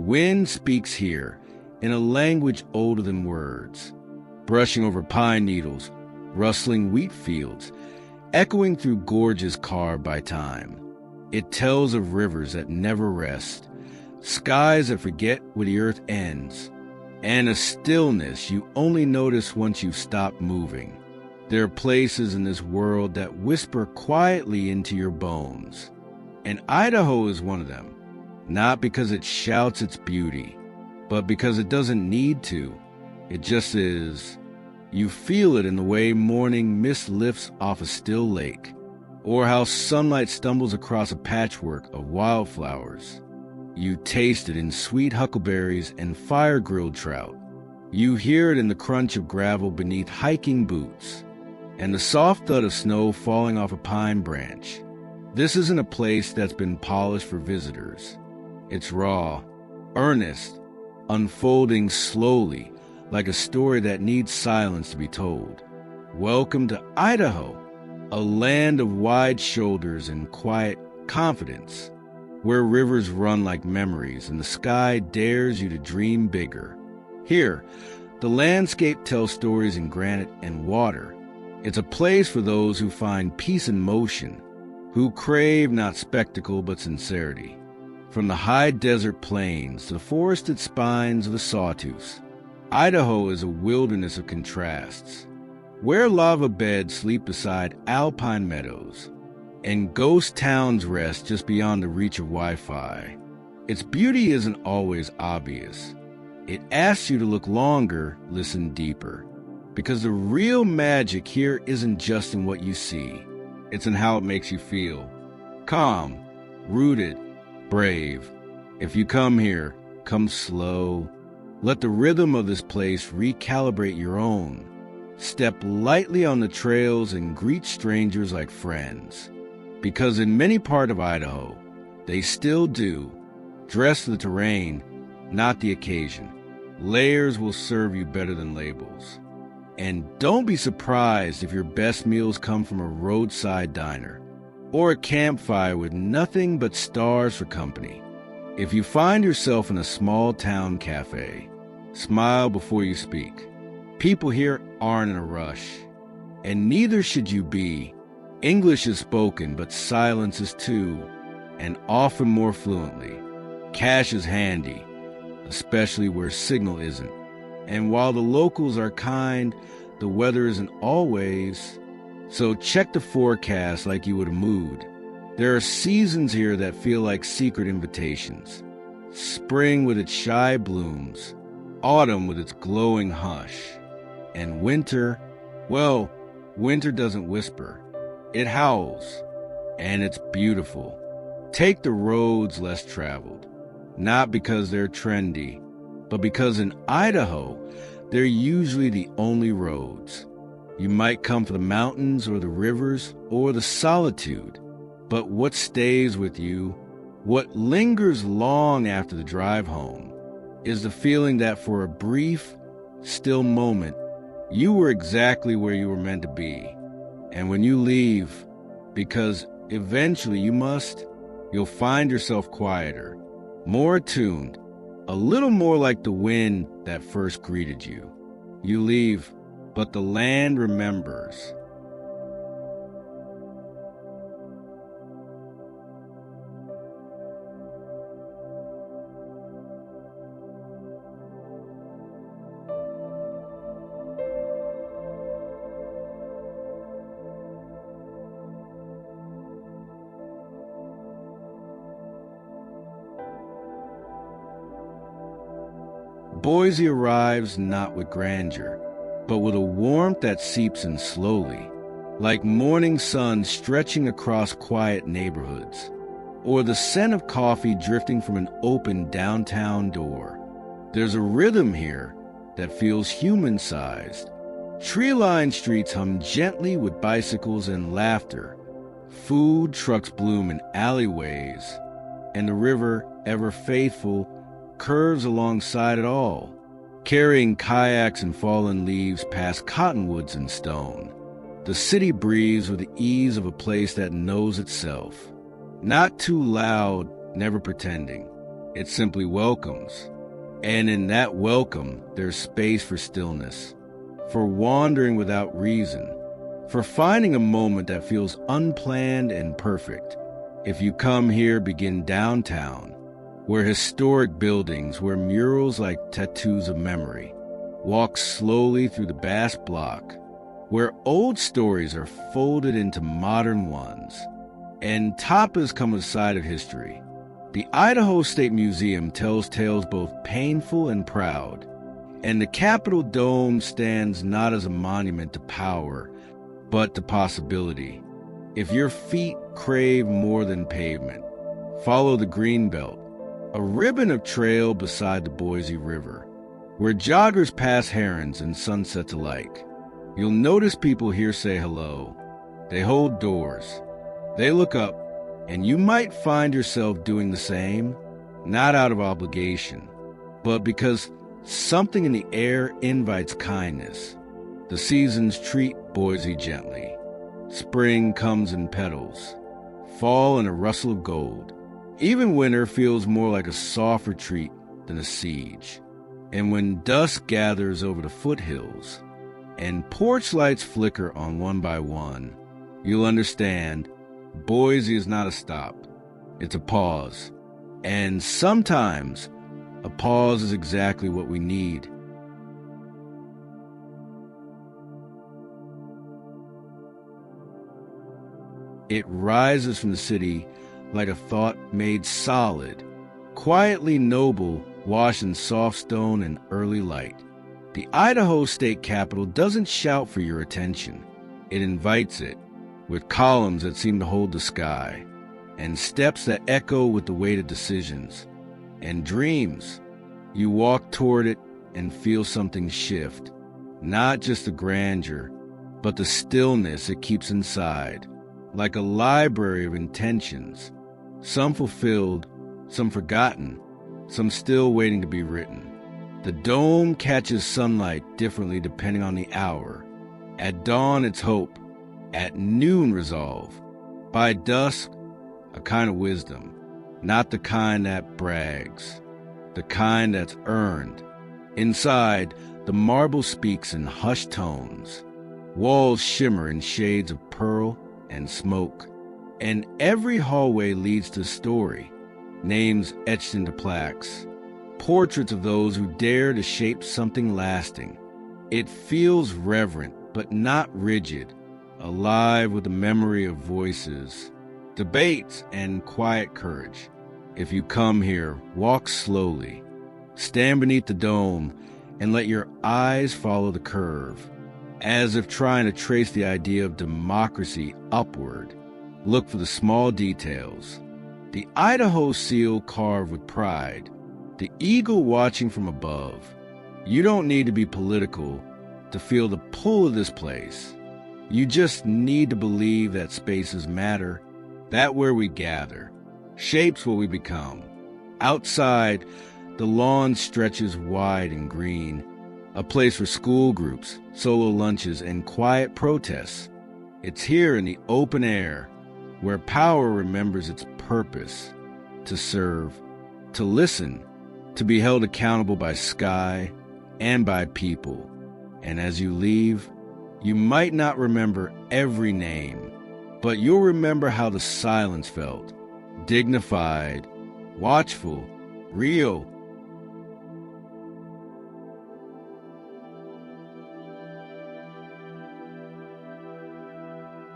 wind speaks here in a language older than words, brushing over pine needles, rustling wheat fields, echoing through gorges carved by time. It tells of rivers that never rest, skies that forget where the earth ends, and a stillness you only notice once you've stopped moving. There are places in this world that whisper quietly into your bones, and Idaho is one of them, not because it shouts its beauty, but because it doesn't need to. It just is. You feel it in the way morning mist lifts off a still lake, or how sunlight stumbles across a patchwork of wildflowers. You taste it in sweet huckleberries and fire-grilled trout. You hear it in the crunch of gravel beneath hiking boots, and the soft thud of snow falling off a pine branch. This isn't a place that's been polished for visitors. It's raw, earnest, unfolding slowly, like a story that needs silence to be told. Welcome to Idaho, a land of wide shoulders and quiet confidence, where rivers run like memories and the sky dares you to dream bigger. Here, the landscape tells stories in granite and water. It's a place for those who find peace in motion, who crave not spectacle but sincerity. From the high desert plains to the forested spines of the Sawtooths, Idaho is a wilderness of contrasts, where lava beds sleep beside alpine meadows, and ghost towns rest just beyond the reach of Wi-Fi. Its beauty isn't always obvious. It asks you to look longer, listen deeper, because the real magic here isn't just in what you see. It's in how it makes you feel. Calm, rooted, brave. If you come here, come slow. Let the rhythm of this place recalibrate your own. Step lightly on the trails and greet strangers like friends. Because in many parts of Idaho, they still do. Dress the terrain, not the occasion. Layers will serve you better than labels. And don't be surprised if your best meals come from a roadside diner or a campfire with nothing but stars for company. If you find yourself in a small town cafe, smile before you speak. People here aren't in a rush, and neither should you be. English is spoken, but silence is too, and often more fluently. Cash is handy, especially where signal isn't. And while the locals are kind, the weather isn't always. So check the forecast like you would a mood. There are seasons here that feel like secret invitations. Spring with its shy blooms, autumn with its glowing hush, and winter, well, winter doesn't whisper. It howls, and it's beautiful. Take the roads less traveled, not because they're trendy, but because in Idaho, they're usually the only roads. You might come for the mountains or the rivers or the solitude, but what stays with you, what lingers long after the drive home, is the feeling that for a brief, still moment, you were exactly where you were meant to be. And when you leave, because eventually you must, you'll find yourself quieter, more attuned, a little more like the wind that first greeted you. You leave, but the land remembers. Boise arrives not with grandeur, but with a warmth that seeps in slowly, like morning sun stretching across quiet neighborhoods, or the scent of coffee drifting from an open downtown door. There's a rhythm here that feels human-sized. Tree-lined streets hum gently with bicycles and laughter. Food trucks bloom in alleyways, and the river, ever faithful, curves alongside it all, carrying kayaks and fallen leaves past cottonwoods and stone. The city breathes with the ease of a place that knows itself. Not too loud, never pretending. It simply welcomes. And in that welcome, there's space for stillness, for wandering without reason, for finding a moment that feels unplanned and perfect. If you come here, begin downtown, where historic buildings, where murals like tattoos of memory, walk slowly through the Bass Block, where old stories are folded into modern ones, and tapas come with a side of history. The Idaho State Museum tells tales both painful and proud, and the Capitol Dome stands not as a monument to power, but to possibility. If your feet crave more than pavement, follow the Greenbelt, a ribbon of trail beside the Boise River, where joggers pass herons and sunsets alike. You'll notice people here say hello. They hold doors. They look up, and you might find yourself doing the same, not out of obligation, but because something in the air invites kindness. The seasons treat Boise gently. Spring comes in petals, fall in a rustle of gold. Even winter feels more like a soft retreat than a siege. And when dusk gathers over the foothills and porch lights flicker on one by one, you'll understand Boise is not a stop. It's a pause. And sometimes a pause is exactly what we need. It rises from the city like a thought made solid, quietly noble, washed in soft stone and early light. The Idaho State Capitol doesn't shout for your attention. It invites it, with columns that seem to hold the sky, and steps that echo with the weight of decisions, and dreams. You walk toward it and feel something shift, not just the grandeur, but the stillness it keeps inside, like a library of intentions, some fulfilled, some forgotten, some still waiting to be written. The dome catches sunlight differently depending on the hour. At dawn, it's hope. At noon, resolve. By dusk, a kind of wisdom, not the kind that brags, the kind that's earned. Inside, the marble speaks in hushed tones. Walls shimmer in shades of pearl and smoke, and every hallway leads to story, names etched into plaques, portraits of those who dare to shape something lasting. It feels reverent, but not rigid, alive with the memory of voices, debates, and quiet courage. If you come here, walk slowly, stand beneath the dome, and let your eyes follow the curve, as if trying to trace the idea of democracy upward. Look for the small details. The Idaho seal carved with pride, the eagle watching from above. You don't need to be political to feel the pull of this place. You just need to believe that spaces matter, that where we gather shapes what we become. Outside, the lawn stretches wide and green, a place for school groups, solo lunches, and quiet protests. It's here in the open air where power remembers its purpose, to serve, to listen, to be held accountable by sky and by people. And as you leave, you might not remember every name, but you'll remember how the silence felt, dignified, watchful, real.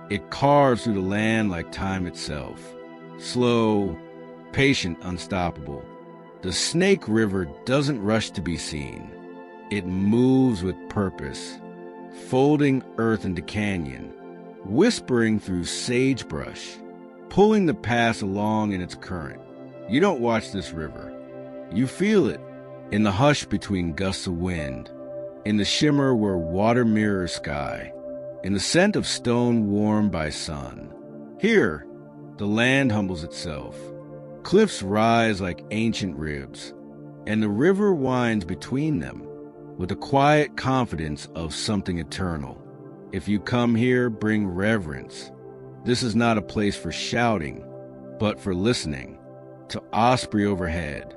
It carves through the land like time itself, slow, patient, unstoppable. The Snake River doesn't rush to be seen. It moves with purpose, folding earth into canyon, whispering through sagebrush, pulling the past along in its current. You don't watch this river. You feel it in the hush between gusts of wind, in the shimmer where water mirrors sky, in the scent of stone warmed by sun. Here, the land humbles itself. Cliffs rise like ancient ribs, and the river winds between them with the quiet confidence of something eternal. If you come here, bring reverence. This is not a place for shouting, but for listening. To osprey overhead,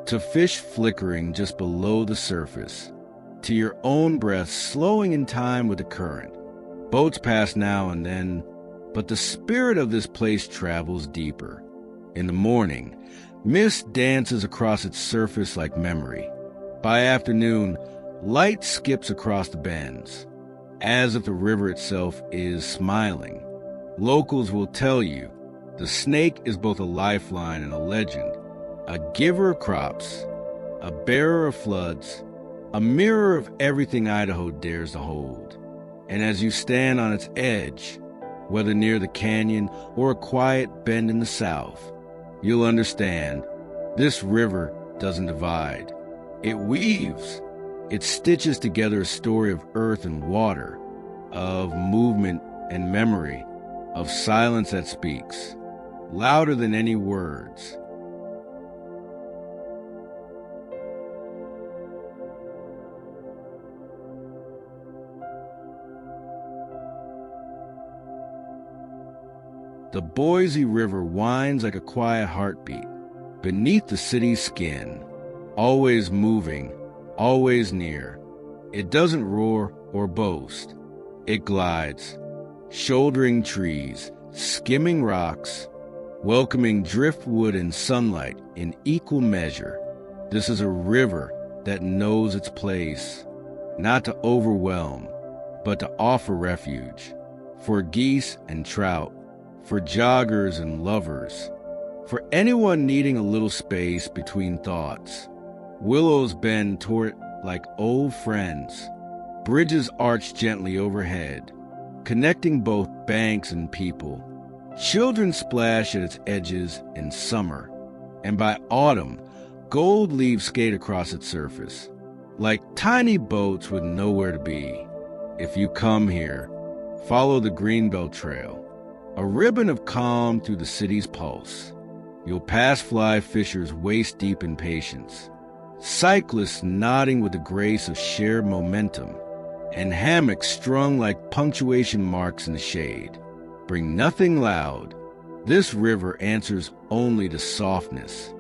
to fish flickering just below the surface, to your own breath slowing in time with the current. Boats pass now and then, but the spirit of this place travels deeper. In the morning, mist dances across its surface like memory. By afternoon, light skips across the bends, as if the river itself is smiling. Locals will tell you the snake is both a lifeline and a legend, a giver of crops, a bearer of floods, a mirror of everything Idaho dares to hold. And as you stand on its edge, whether near the canyon or a quiet bend in the south, you'll understand this river doesn't divide. It weaves. It stitches together a story of earth and water, of movement and memory, of silence that speaks, louder than any words. The Boise River winds like a quiet heartbeat beneath the city's skin, always moving, always near. It doesn't roar or boast. It glides, shouldering trees, skimming rocks, welcoming driftwood and sunlight in equal measure. This is a river that knows its place, not to overwhelm, but to offer refuge, for geese and trout, for joggers and lovers, for anyone needing a little space between thoughts. Willows bend toward it like old friends. Bridges arch gently overhead, connecting both banks and people. Children splash at its edges in summer, and by autumn, gold leaves skate across its surface, like tiny boats with nowhere to be. If you come here, follow the Greenbelt Trail, a ribbon of calm through the city's pulse. You'll pass fly fishers waist-deep in patience, cyclists nodding with the grace of shared momentum, and hammocks strung like punctuation marks in the shade. Bring nothing loud. This river answers only to softness.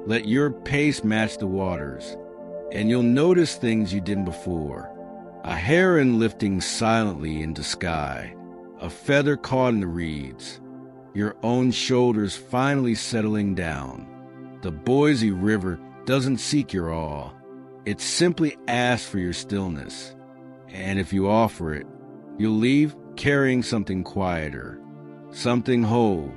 Let your pace match the waters, and you'll notice things you didn't before. A heron lifting silently into sky, a feather caught in the reeds, your own shoulders finally settling down. The Boise River doesn't seek your awe. It simply asks for your stillness. And if you offer it, you'll leave carrying something quieter, something whole.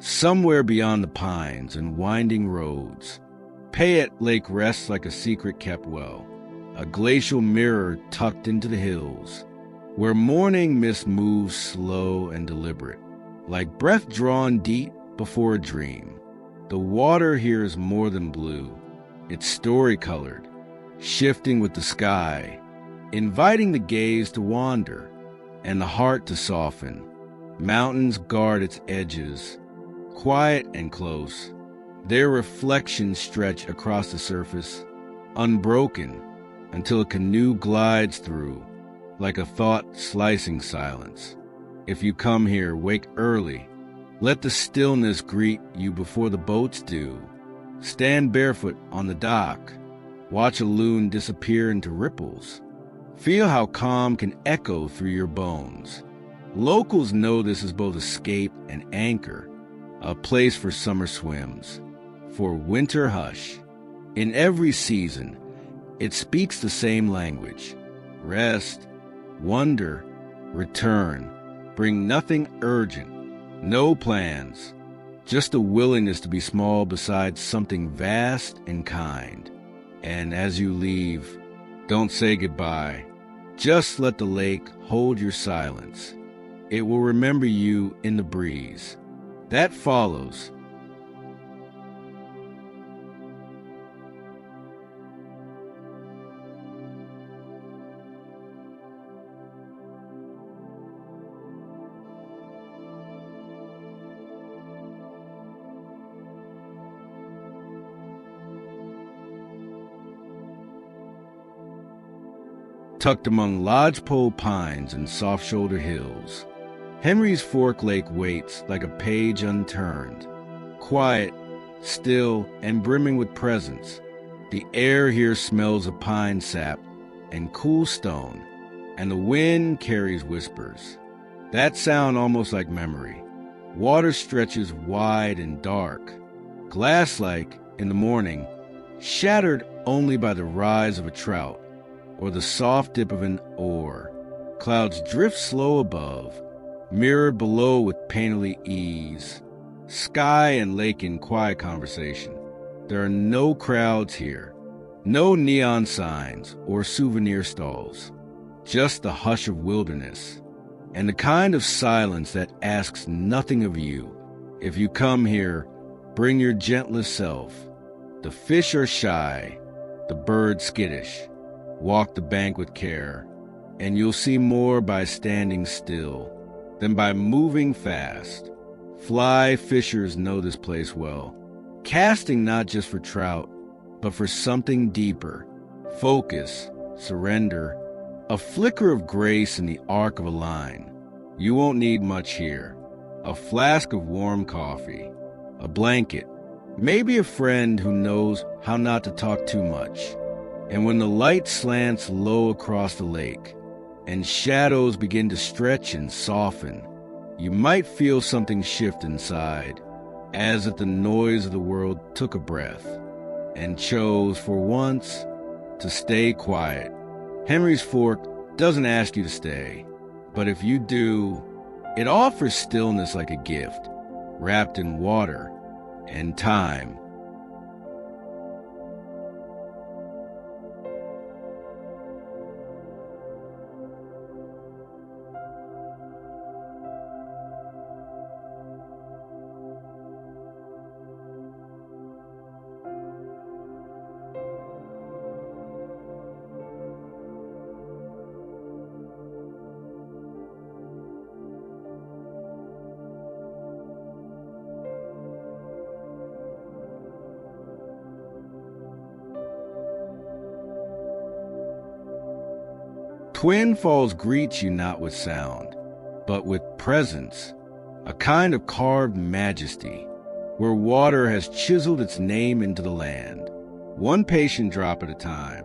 Somewhere beyond the pines and winding roads, Payette Lake rests like a secret kept well, a glacial mirror tucked into the hills, where morning mist moves slow and deliberate, like breath drawn deep before a dream. The water here is more than blue. It's story-colored, shifting with the sky, inviting the gaze to wander and the heart to soften. Mountains guard its edges, quiet and close. Their reflections stretch across the surface, unbroken, until a canoe glides through, like a thought slicing silence. If you come here, wake early. Let the stillness greet you before the boats do. Stand barefoot on the dock. Watch a loon disappear into ripples. Feel how calm can echo through your bones. Locals know this is both escape and anchor, a place for summer swims, for winter hush. In every season, it speaks the same language. Rest, wonder, return. Bring nothing urgent, no plans, just a willingness to be small beside something vast and kind. And as you leave, don't say goodbye. Just let the lake hold your silence. It will remember you in the breeze that follows. Tucked among lodgepole pines and soft-shoulder hills, Henry's Fork Lake waits like a page unturned. Quiet, still, and brimming with presence, the air here smells of pine sap and cool stone, and the wind carries whispers. That sound almost like memory. Water stretches wide and dark, glass-like in the morning, shattered only by the rise of a trout or the soft dip of an oar. Clouds drift slow above, mirrored below with painterly ease. Sky and lake in quiet conversation. There are no crowds here, no neon signs or souvenir stalls, just the hush of wilderness, and the kind of silence that asks nothing of you. If you come here, bring your gentlest self. The fish are shy, the birds skittish. Walk the bank with care, and you'll see more by standing still than by moving fast. Fly fishers know this place well, casting not just for trout, but for something deeper. Focus, surrender, a flicker of grace in the arc of a line. You won't need much here. A flask of warm coffee, a blanket, maybe a friend who knows how not to talk too much. And when the light slants low across the lake, and shadows begin to stretch and soften, you might feel something shift inside, as if the noise of the world took a breath, and chose, for once, to stay quiet. Henry's Fork doesn't ask you to stay, but if you do, it offers stillness like a gift, wrapped in water and time. Twin Falls greets you not with sound, but with presence, a kind of carved majesty, where water has chiseled its name into the land, one patient drop at a time.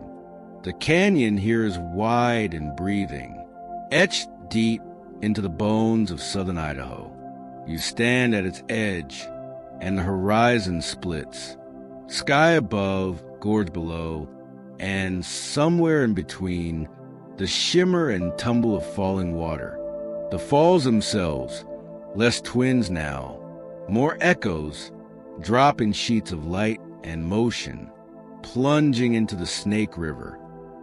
The canyon here is wide and breathing, etched deep into the bones of southern Idaho. You stand at its edge, and the horizon splits. Sky above, gorge below, and somewhere in between, the shimmer and tumble of falling water. The falls themselves, less twins now, more echoes, drop in sheets of light and motion, plunging into the Snake River,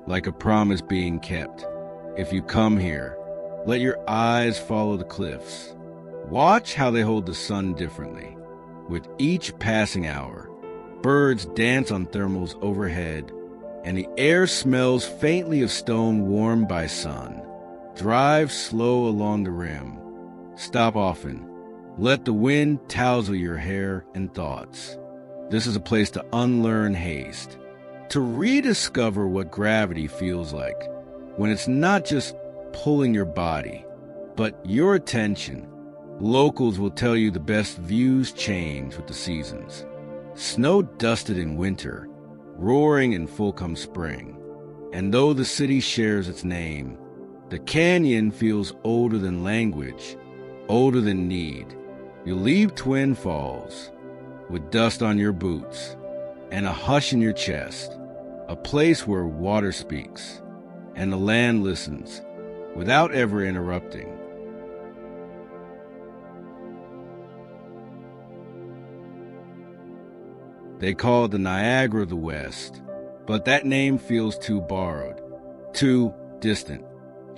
like a promise being kept. If you come here, let your eyes follow the cliffs. Watch how they hold the sun differently. With each passing hour, birds dance on thermals overhead, and the air smells faintly of stone warmed by sun. Drive slow along the rim. Stop often. Let the wind tousle your hair and thoughts. This is a place to unlearn haste, to rediscover what gravity feels like, when it's not just pulling your body, but your attention. Locals will tell you the best views change with the seasons. Snow-dusted in winter, roaring in full come spring. And though the city shares its name, the canyon feels older than language, older than need. You leave Twin Falls with dust on your boots and a hush in your chest, a place where water speaks and the land listens without ever interrupting. They call it the Niagara of the West, but that name feels too borrowed, too distant.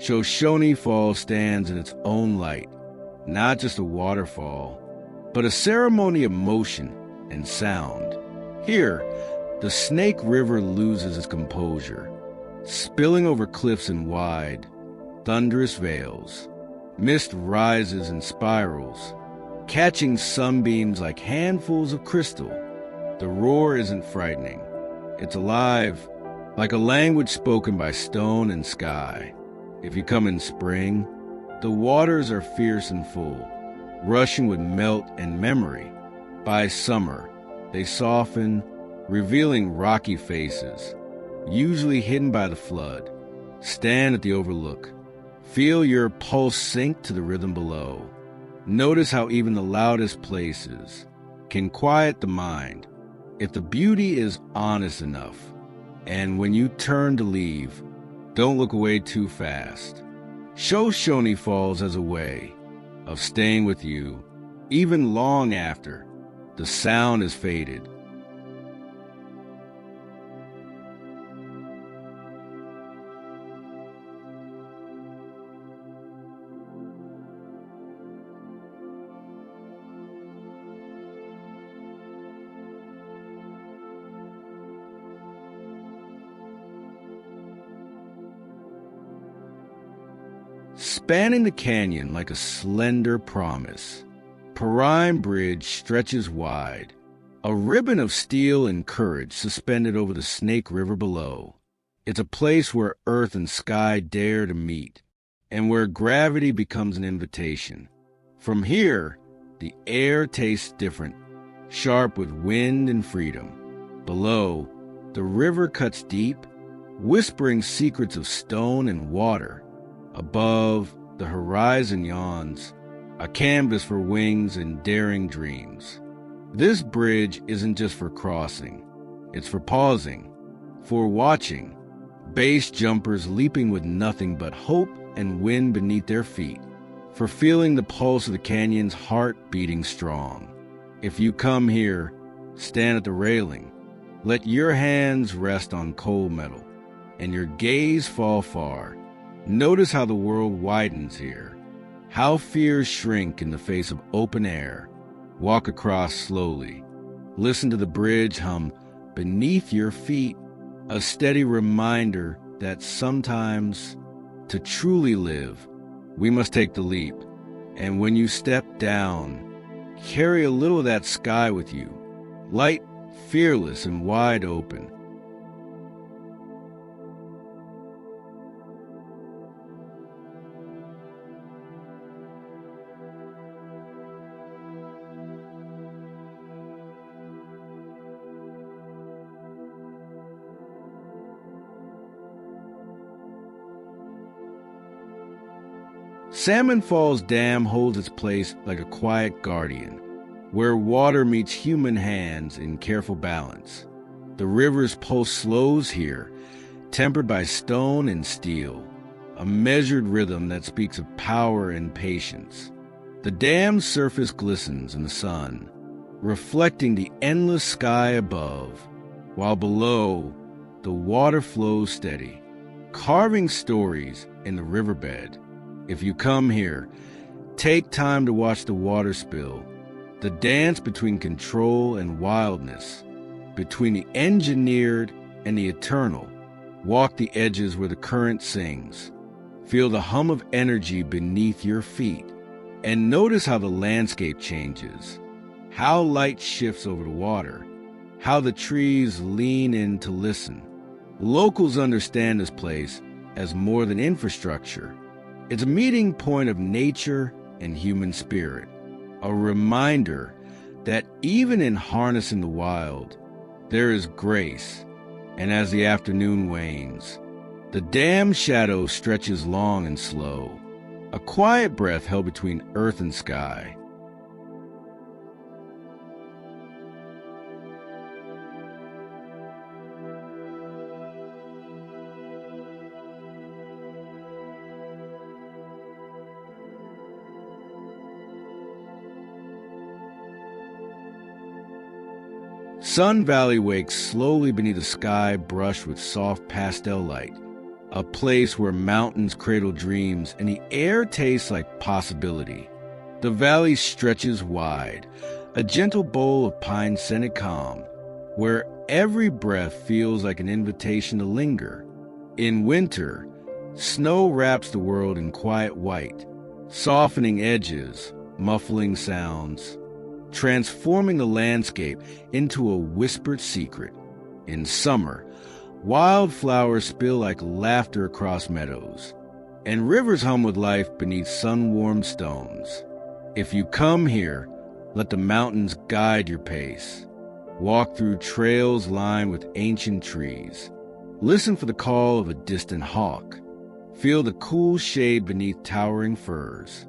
Shoshone Falls stands in its own light, not just a waterfall, but a ceremony of motion and sound. Here, the Snake River loses its composure, spilling over cliffs in wide, thunderous vales. Mist rises in spirals, catching sunbeams like handfuls of crystal. The roar isn't frightening. It's alive, like a language spoken by stone and sky. If you come in spring, the waters are fierce and full, rushing with melt and memory. By summer, they soften, revealing rocky faces, usually hidden by the flood. Stand at the overlook. Feel your pulse sink to the rhythm below. Notice how even the loudest places can quiet the mind if the beauty is honest enough. And when you turn to leave, don't look away too fast. Shoshone Falls has a way of staying with you even long after the sound has faded. Spanning the canyon like a slender promise, Perrine Bridge stretches wide, a ribbon of steel and courage suspended over the Snake River below. It's a place where earth and sky dare to meet, and where gravity becomes an invitation. From here, the air tastes different, sharp with wind and freedom. Below, the river cuts deep, whispering secrets of stone and water. Above, the horizon yawns, a canvas for wings and daring dreams. This bridge isn't just for crossing. It's for pausing, for watching, base jumpers leaping with nothing but hope and wind beneath their feet, for feeling the pulse of the canyon's heart beating strong. If you come here, stand at the railing. Let your hands rest on cold metal, and your gaze fall far. Notice how the world widens here, how fears shrink in the face of open air. Walk across slowly. Listen to the bridge hum beneath your feet, a steady reminder that sometimes, to truly live, we must take the leap. And when you step down, carry a little of that sky with you, light, fearless, and wide open. Salmon Falls Dam holds its place like a quiet guardian, where water meets human hands in careful balance. The river's pulse slows here, tempered by stone and steel, a measured rhythm that speaks of power and patience. The dam's surface glistens in the sun, reflecting the endless sky above, while below, the water flows steady, carving stories in the riverbed. If you come here, take time to watch the water spill, the dance between control and wildness, between the engineered and the eternal. Walk the edges where the current sings. Feel the hum of energy beneath your feet, and notice how the landscape changes, how light shifts over the water, how the trees lean in to listen. Locals understand this place as more than infrastructure. It's a meeting point of nature and human spirit, a reminder that even in harnessing the wild, there is grace. And as the afternoon wanes, the dam shadow stretches long and slow, a quiet breath held between earth and sky. Sun Valley wakes slowly beneath a sky brushed with soft pastel light, a place where mountains cradle dreams and the air tastes like possibility. The valley stretches wide, a gentle bowl of pine-scented calm, where every breath feels like an invitation to linger. In winter, snow wraps the world in quiet white, softening edges, muffling sounds, transforming the landscape into a whispered secret. In summer, wildflowers spill like laughter across meadows, and rivers hum with life beneath sun-warmed stones. If you come here, let the mountains guide your pace. Walk through trails lined with ancient trees. Listen for the call of a distant hawk. Feel the cool shade beneath towering firs.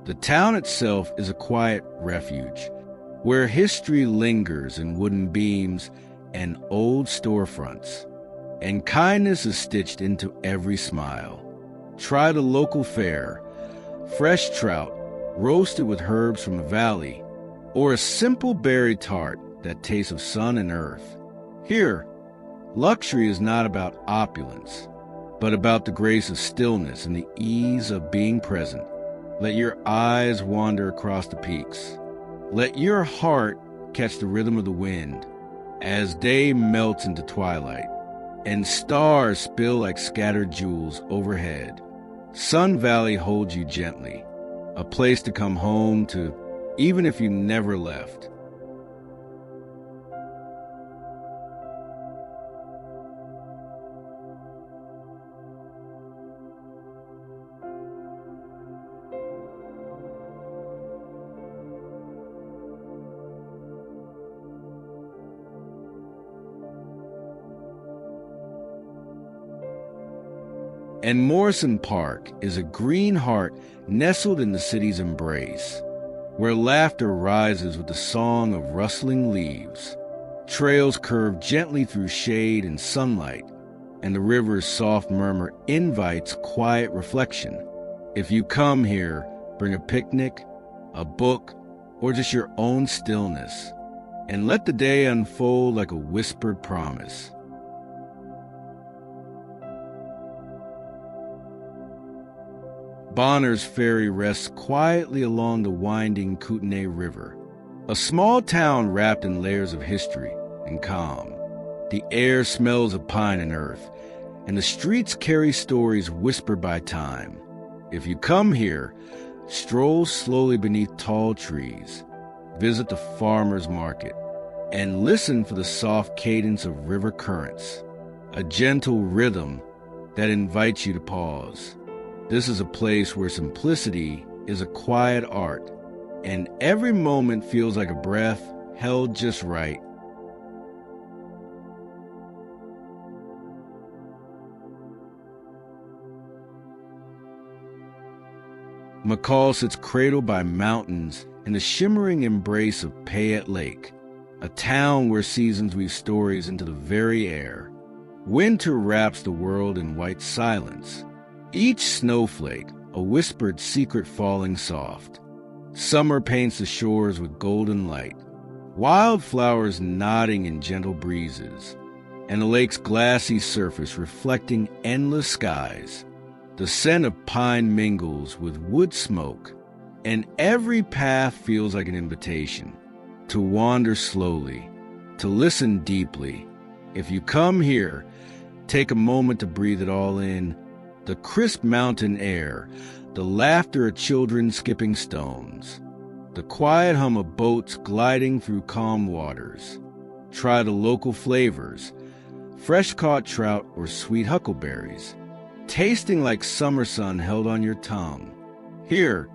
The town itself is a quiet refuge, where history lingers in wooden beams and old storefronts, and kindness is stitched into every smile. Try the local fare, fresh trout roasted with herbs from the valley, or a simple berry tart that tastes of sun and earth. Here, luxury is not about opulence, but about the grace of stillness and the ease of being present. Let your eyes wander across the peaks. Let your heart catch the rhythm of the wind as day melts into twilight and stars spill like scattered jewels overhead. Sun Valley holds you gently, a place to come home to even if you never left. And Morrison Park is a green heart nestled in the city's embrace, where laughter rises with the song of rustling leaves. Trails curve gently through shade and sunlight, and the river's soft murmur invites quiet reflection. If you come here, bring a picnic, a book, or just your own stillness, and let the day unfold like a whispered promise. Bonner's Ferry rests quietly along the winding Kootenai River, a small town wrapped in layers of history and calm. The air smells of pine and earth, and the streets carry stories whispered by time. If you come here, stroll slowly beneath tall trees, visit the farmer's market, and listen for the soft cadence of river currents, a gentle rhythm that invites you to pause. This is a place where simplicity is a quiet art, and every moment feels like a breath held just right. McCall sits cradled by mountains in the shimmering embrace of Payette Lake, a town where seasons weave stories into the very air. Winter wraps the world in white silence, each snowflake a whispered secret falling soft. Summer paints the shores with golden light, wildflowers nodding in gentle breezes, and the lake's glassy surface reflecting endless skies. The scent of pine mingles with wood smoke, and every path feels like an invitation to wander slowly, to listen deeply. If you come here, take a moment to breathe it all in. The crisp mountain air, the laughter of children skipping stones, the quiet hum of boats gliding through calm waters. Try the local flavors, fresh-caught trout or sweet huckleberries, tasting like summer sun held on your tongue. Here,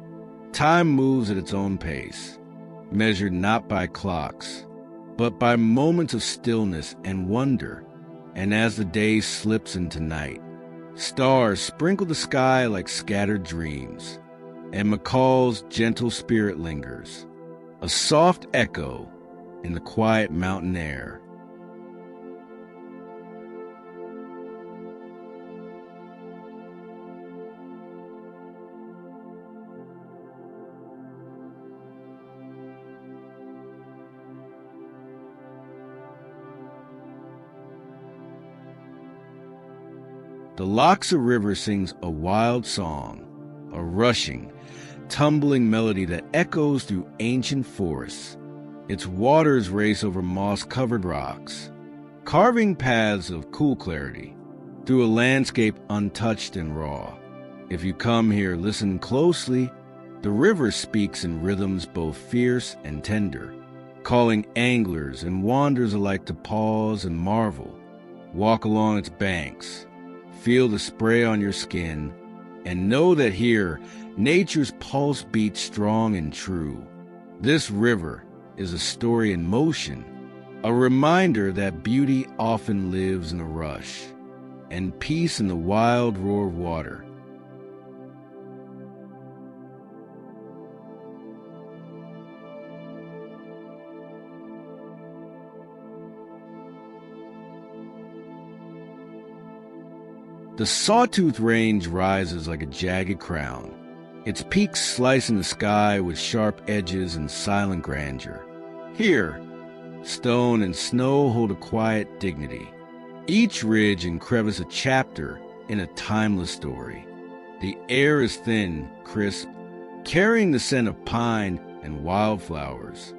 time moves at its own pace, measured not by clocks, but by moments of stillness and wonder. And as the day slips into night, stars sprinkle the sky like scattered dreams, and McCall's gentle spirit lingers, a soft echo in the quiet mountain air. The Lochsa River sings a wild song, a rushing, tumbling melody that echoes through ancient forests. Its waters race over moss-covered rocks, carving paths of cool clarity through a landscape untouched and raw. If you come here, listen closely. The river speaks in rhythms both fierce and tender, calling anglers and wanderers alike to pause and marvel. Walk along its banks, feel the spray on your skin, and know that here, nature's pulse beats strong and true. This river is a story in motion, a reminder that beauty often lives in a rush, and peace in the wild roar of water. The Sawtooth Range rises like a jagged crown, its peaks slicing the sky with sharp edges and silent grandeur. Here, stone and snow hold a quiet dignity, each ridge and crevice a chapter in a timeless story. The air is thin, crisp, carrying the scent of pine and wildflowers,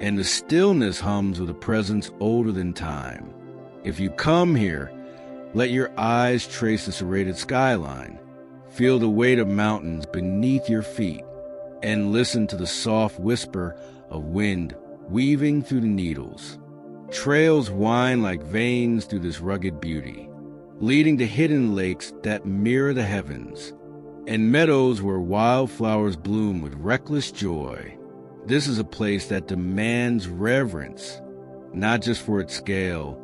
and the stillness hums with a presence older than time. If you come here, let your eyes trace the serrated skyline, feel the weight of mountains beneath your feet, and listen to the soft whisper of wind weaving through the needles. Trails wind like veins through this rugged beauty, leading to hidden lakes that mirror the heavens, and meadows where wildflowers bloom with reckless joy. This is a place that demands reverence, not just for its scale,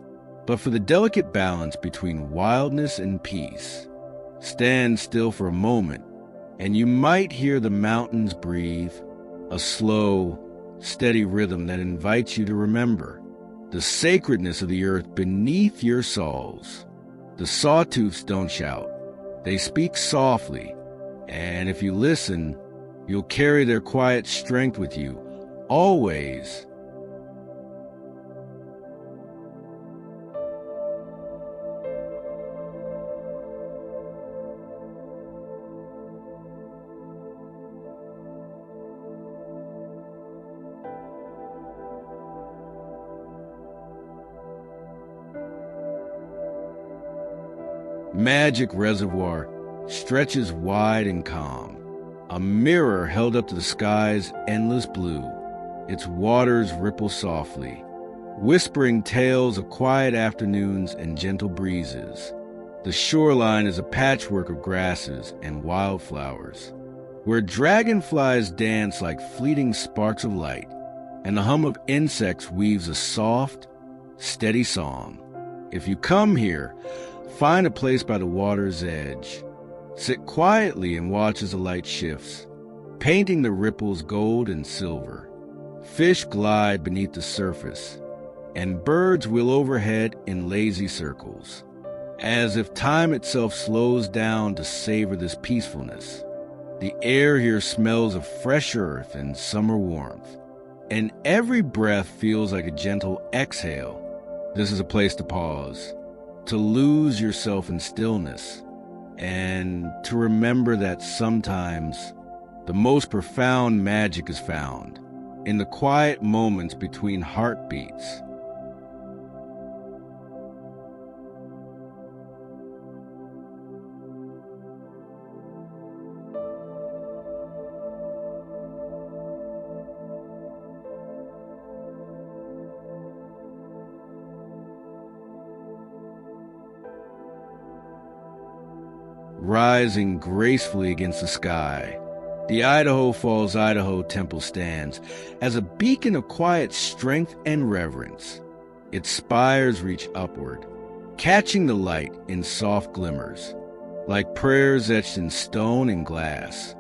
but for the delicate balance between wildness and peace. Stand still for a moment, and you might hear the mountains breathe, a slow, steady rhythm that invites you to remember the sacredness of the earth beneath your soles. The sawtooths don't shout. They speak softly, and if you listen, you'll carry their quiet strength with you, always. Magic Reservoir stretches wide and calm, a mirror held up to the sky's endless blue. Its waters ripple softly, whispering tales of quiet afternoons and gentle breezes. The shoreline is a patchwork of grasses and wildflowers, where dragonflies dance like fleeting sparks of light, and the hum of insects weaves a soft, steady song. If you come here, find a place by the water's edge. Sit quietly and watch as the light shifts, painting the ripples gold and silver. Fish glide beneath the surface, and birds wheel overhead in lazy circles, as if time itself slows down to savor this peacefulness. The air here smells of fresh earth and summer warmth, and every breath feels like a gentle exhale. This is a place to pause, to lose yourself in stillness, and to remember that sometimes the most profound magic is found in the quiet moments between heartbeats. Rising gracefully against the sky, the Idaho Falls, Idaho temple stands as a beacon of quiet strength and reverence. Its spires reach upward, catching the light in soft glimmers, like prayers etched in stone and glass.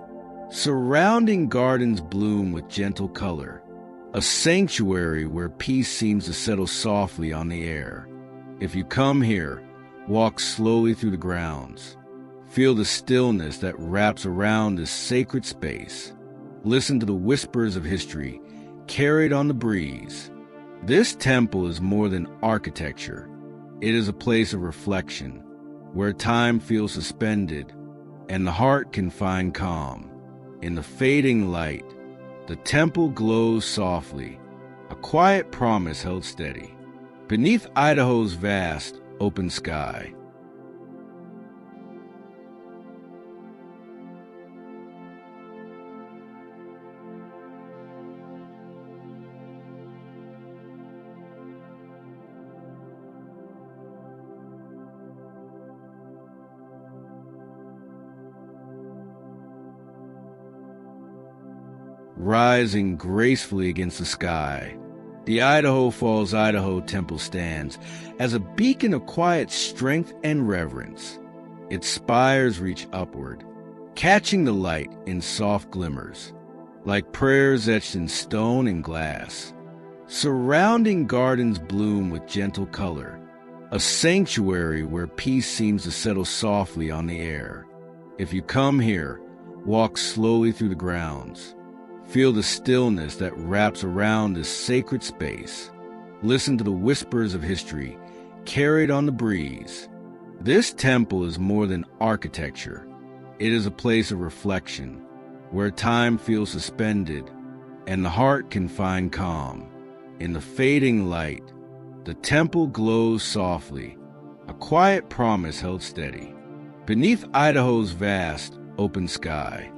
Surrounding gardens bloom with gentle color, a sanctuary where peace seems to settle softly on the air. If you come here, walk slowly through the grounds. Feel the stillness that wraps around this sacred space. Listen to the whispers of history carried on the breeze. This temple is more than architecture. It is a place of reflection, where time feels suspended and the heart can find calm. In the fading light, the temple glows softly, a quiet promise held steady, beneath Idaho's vast, open sky. Rising gracefully against the sky, the Idaho Falls, Idaho temple stands as a beacon of quiet strength and reverence. Its spires reach upward, catching the light in soft glimmers, like prayers etched in stone and glass. Surrounding gardens bloom with gentle color, a sanctuary where peace seems to settle softly on the air. If you come here, walk slowly through the grounds. Feel the stillness that wraps around this sacred space. Listen to the whispers of history carried on the breeze. This temple is more than architecture. It is a place of reflection, where time feels suspended and the heart can find calm. In the fading light, the temple glows softly, a quiet promise held steady, beneath Idaho's vast, open sky.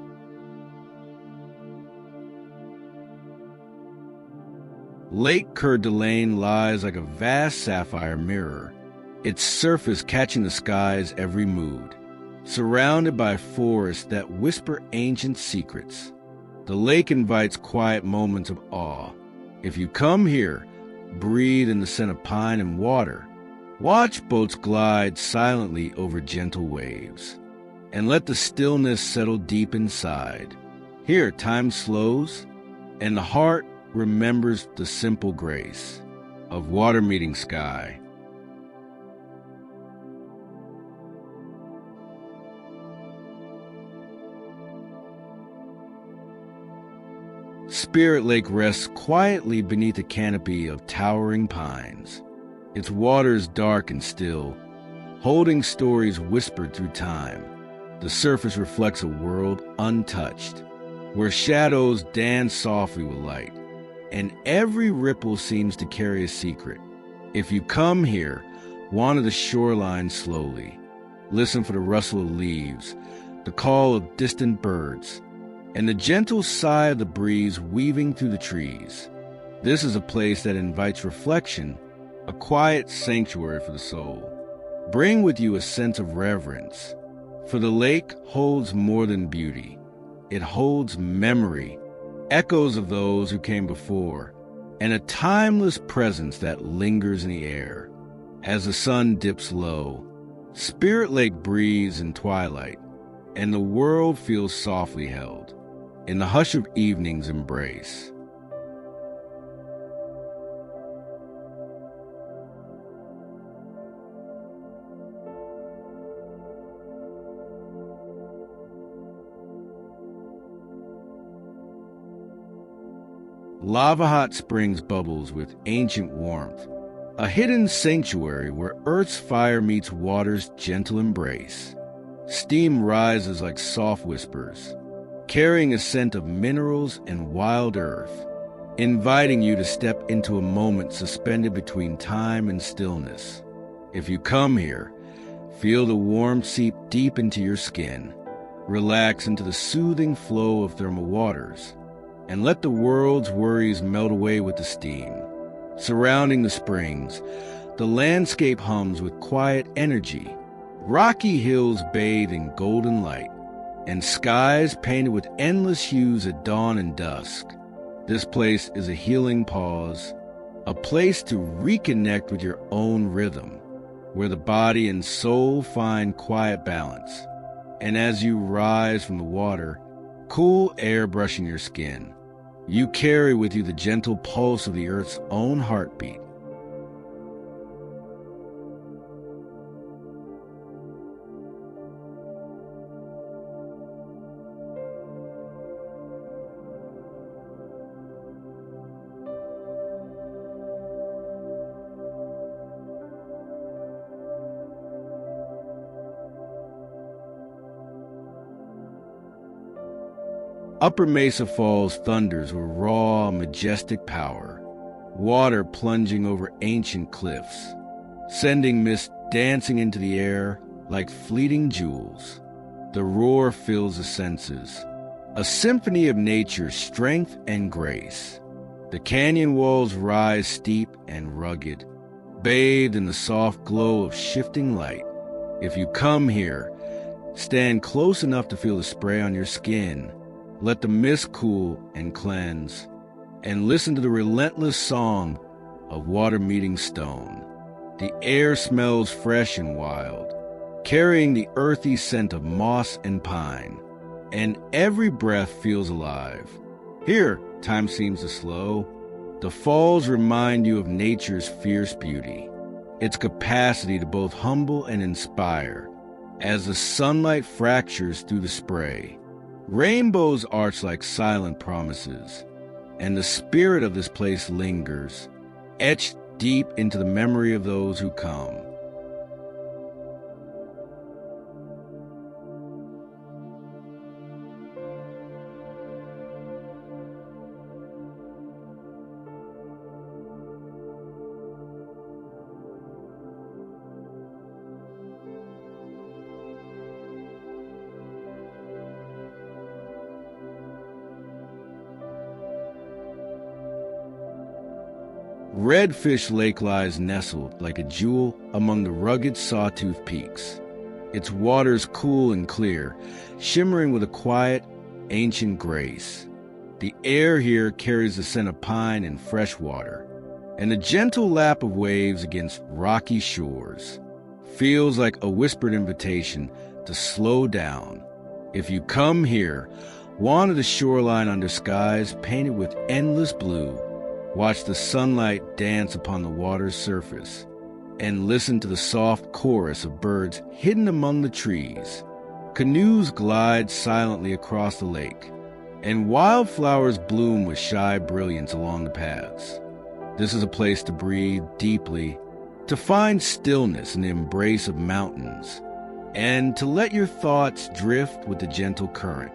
Lake Coeur lies like a vast sapphire mirror, its surface catching the sky's every mood. Surrounded by forests that whisper ancient secrets, the lake invites quiet moments of awe. If you come here, breathe in the scent of pine and water. Watch boats glide silently over gentle waves, and let the stillness settle deep inside. Here, time slows, and the heart remembers the simple grace of water meeting sky. Spirit Lake rests quietly beneath a canopy of towering pines, its waters dark and still, holding stories whispered through time. The surface reflects a world untouched, where shadows dance softly with light, and every ripple seems to carry a secret. If you come here, wander the shoreline slowly. Listen for the rustle of leaves, the call of distant birds, and the gentle sigh of the breeze weaving through the trees. This is a place that invites reflection, a quiet sanctuary for the soul. Bring with you a sense of reverence, for the lake holds more than beauty. It holds memory, echoes of those who came before, and a timeless presence that lingers in the air. As the sun dips low, Spirit Lake breathes in twilight, and the world feels softly held in the hush of evening's embrace. Lava hot springs bubbles with ancient warmth, a hidden sanctuary where earth's fire meets water's gentle embrace. Steam rises like soft whispers, carrying a scent of minerals and wild earth, inviting you to step into a moment suspended between time and stillness. If you come here, feel the warmth seep deep into your skin, relax into the soothing flow of thermal waters, and let the world's worries melt away with the steam. Surrounding the springs, the landscape hums with quiet energy. Rocky hills bathe in golden light, and skies painted with endless hues at dawn and dusk. This place is a healing pause, a place to reconnect with your own rhythm, where the body and soul find quiet balance. And as you rise from the water, cool air brushing your skin, you carry with you the gentle pulse of the earth's own heartbeat. Upper Mesa Falls thunders with raw, majestic power, water plunging over ancient cliffs, sending mist dancing into the air like fleeting jewels. The roar fills the senses, a symphony of nature's strength and grace. The canyon walls rise steep and rugged, bathed in the soft glow of shifting light. If you come here, stand close enough to feel the spray on your skin. Let the mist cool and cleanse, and listen to the relentless song of water meeting stone. The air smells fresh and wild, carrying the earthy scent of moss and pine, and every breath feels alive. Here, time seems to slow. The falls remind you of nature's fierce beauty, its capacity to both humble and inspire. As the sunlight fractures through the spray, rainbows arch like silent promises, and the spirit of this place lingers, etched deep into the memory of those who come. Redfish Lake lies nestled like a jewel among the rugged Sawtooth peaks. Its waters cool and clear, shimmering with a quiet, ancient grace. The air here carries the scent of pine and fresh water, and the gentle lap of waves against rocky shores feels like a whispered invitation to slow down. If you come here, wander the shoreline under skies painted with endless blue. Watch the sunlight dance upon the water's surface, and listen to the soft chorus of birds hidden among the trees. Canoes glide silently across the lake, and wildflowers bloom with shy brilliance along the paths. This is a place to breathe deeply, to find stillness in the embrace of mountains, and to let your thoughts drift with the gentle current.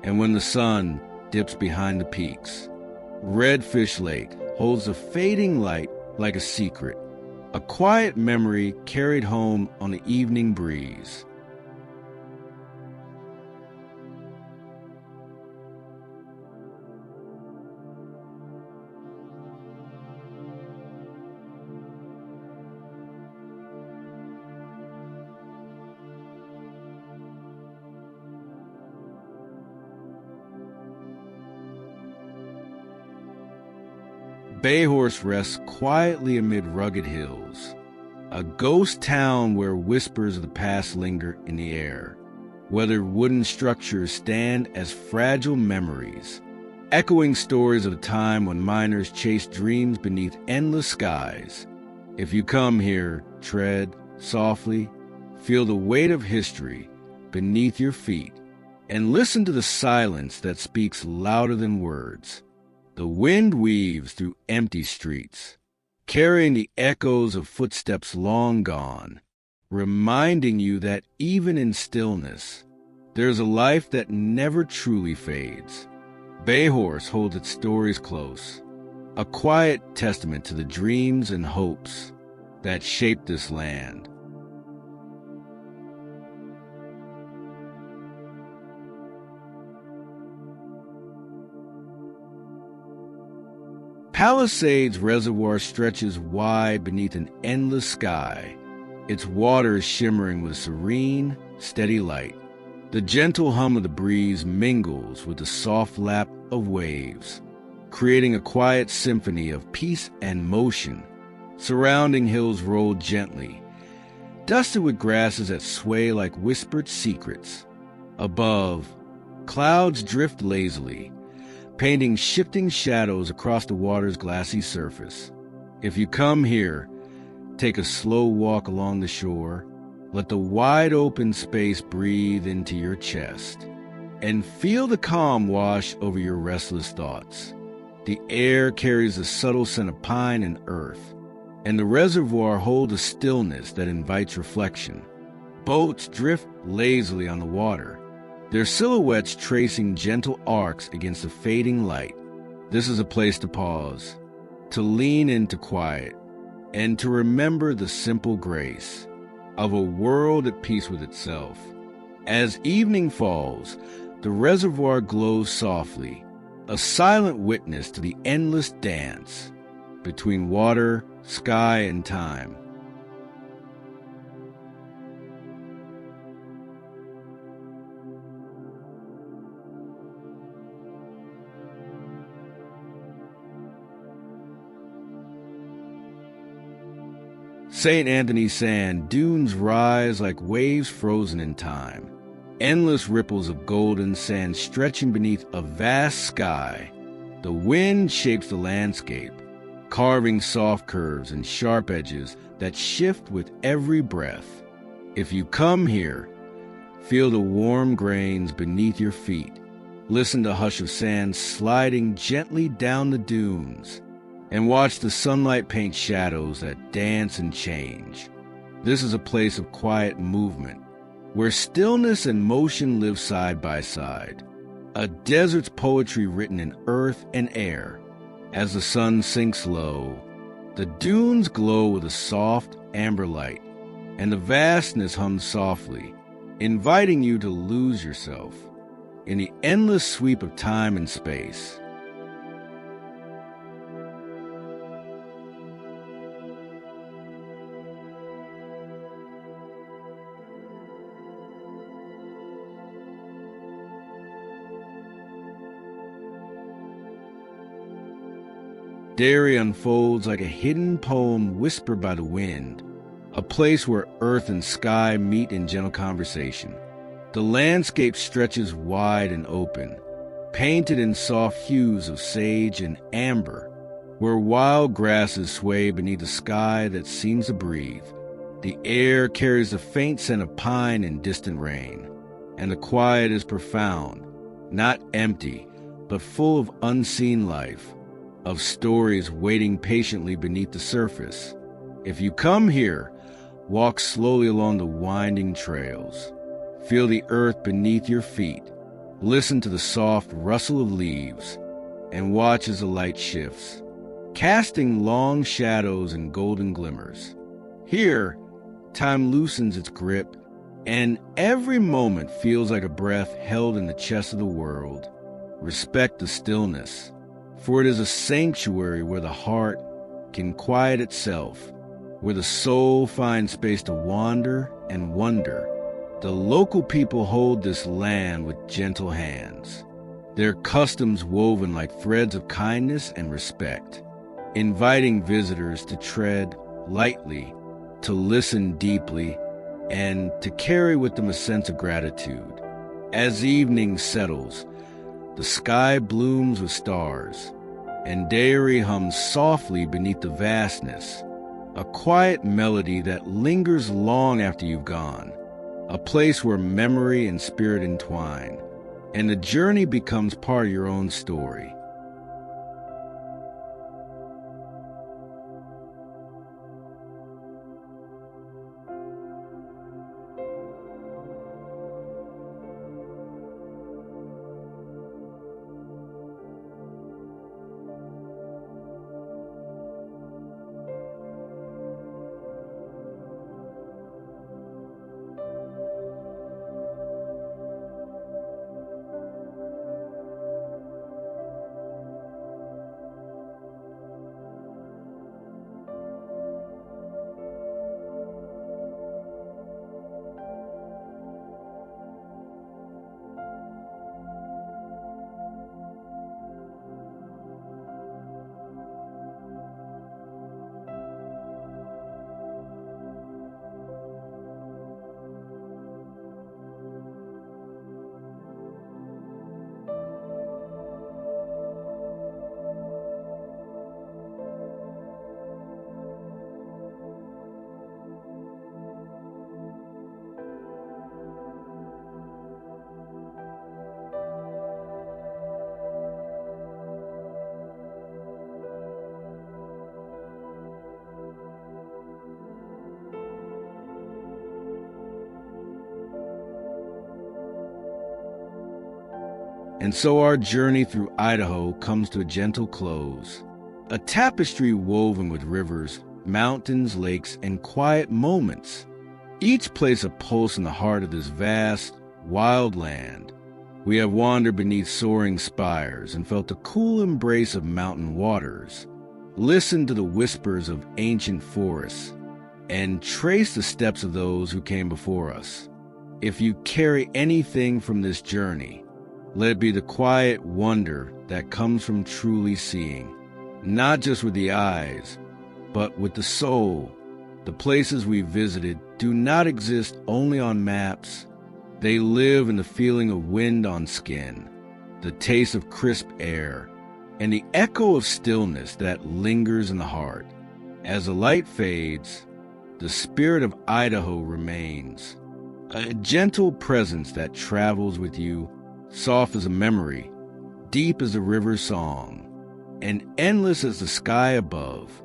And when the sun dips behind the peaks, Redfish Lake holds a fading light like a secret, a quiet memory carried home on the evening breeze. Bayhorse rests quietly amid rugged hills, a ghost town where whispers of the past linger in the air. Weathered wooden structures stand as fragile memories, echoing stories of a time when miners chased dreams beneath endless skies. If you come here, tread softly, feel the weight of history beneath your feet, and listen to the silence that speaks louder than words. The wind weaves through empty streets, carrying the echoes of footsteps long gone, reminding you that even in stillness, there's a life that never truly fades. Bayhorse holds its stories close, a quiet testament to the dreams and hopes that shaped this land. Palisades Reservoir stretches wide beneath an endless sky, its waters shimmering with serene, steady light. The gentle hum of the breeze mingles with the soft lap of waves, creating a quiet symphony of peace and motion. Surrounding hills roll gently, dusted with grasses that sway like whispered secrets. Above, clouds drift lazily, painting shifting shadows across the water's glassy surface. If you come here, take a slow walk along the shore, let the wide open space breathe into your chest, and feel the calm wash over your restless thoughts. The air carries a subtle scent of pine and earth, and the reservoir holds a stillness that invites reflection. Boats drift lazily on the water, their silhouettes tracing gentle arcs against the fading light. This is a place to pause, to lean into quiet, and to remember the simple grace of a world at peace with itself. As evening falls, the reservoir glows softly, a silent witness to the endless dance between water, sky, and time. St. Anthony's sand dunes rise like waves frozen in time, endless ripples of golden sand stretching beneath a vast sky. The wind shapes the landscape, carving soft curves and sharp edges that shift with every breath. If you come here, feel the warm grains beneath your feet. Listen to hush of sand sliding gently down the dunes, and watch the sunlight paint shadows that dance and change. This is a place of quiet movement, where stillness and motion live side by side. A desert's poetry written in earth and air. As the sun sinks low, the dunes glow with a soft amber light, and the vastness hums softly, inviting you to lose yourself in the endless sweep of time and space. Daery unfolds like a hidden poem whispered by the wind, a place where earth and sky meet in gentle conversation. The landscape stretches wide and open, painted in soft hues of sage and amber, where wild grasses sway beneath a sky that seems to breathe. The air carries the faint scent of pine and distant rain, and the quiet is profound, not empty, but full of unseen life, of stories waiting patiently beneath the surface. If you come here, walk slowly along the winding trails. Feel the earth beneath your feet. Listen to the soft rustle of leaves, and watch as the light shifts, casting long shadows and golden glimmers. Here, time loosens its grip, and every moment feels like a breath held in the chest of the world. Respect the stillness, for it is a sanctuary where the heart can quiet itself, where the soul finds space to wander and wonder. The local people hold this land with gentle hands, their customs woven like threads of kindness and respect, inviting visitors to tread lightly, to listen deeply, and to carry with them a sense of gratitude. As evening settles, the sky blooms with stars, and Daery hums softly beneath the vastness, a quiet melody that lingers long after you've gone, a place where memory and spirit entwine, and the journey becomes part of your own story. And so our journey through Idaho comes to a gentle close, a tapestry woven with rivers, mountains, lakes, and quiet moments. Each place a pulse in the heart of this vast, wild land. We have wandered beneath soaring spires and felt the cool embrace of mountain waters, listened to the whispers of ancient forests, and traced the steps of those who came before us. If you carry anything from this journey, let it be the quiet wonder that comes from truly seeing, not just with the eyes, but with the soul. The places we visited do not exist only on maps. They live in the feeling of wind on skin, the taste of crisp air, and the echo of stillness that lingers in the heart. As the light fades, the spirit of Idaho remains, a gentle presence that travels with you, soft as a memory, deep as a river's song, and endless as the sky above.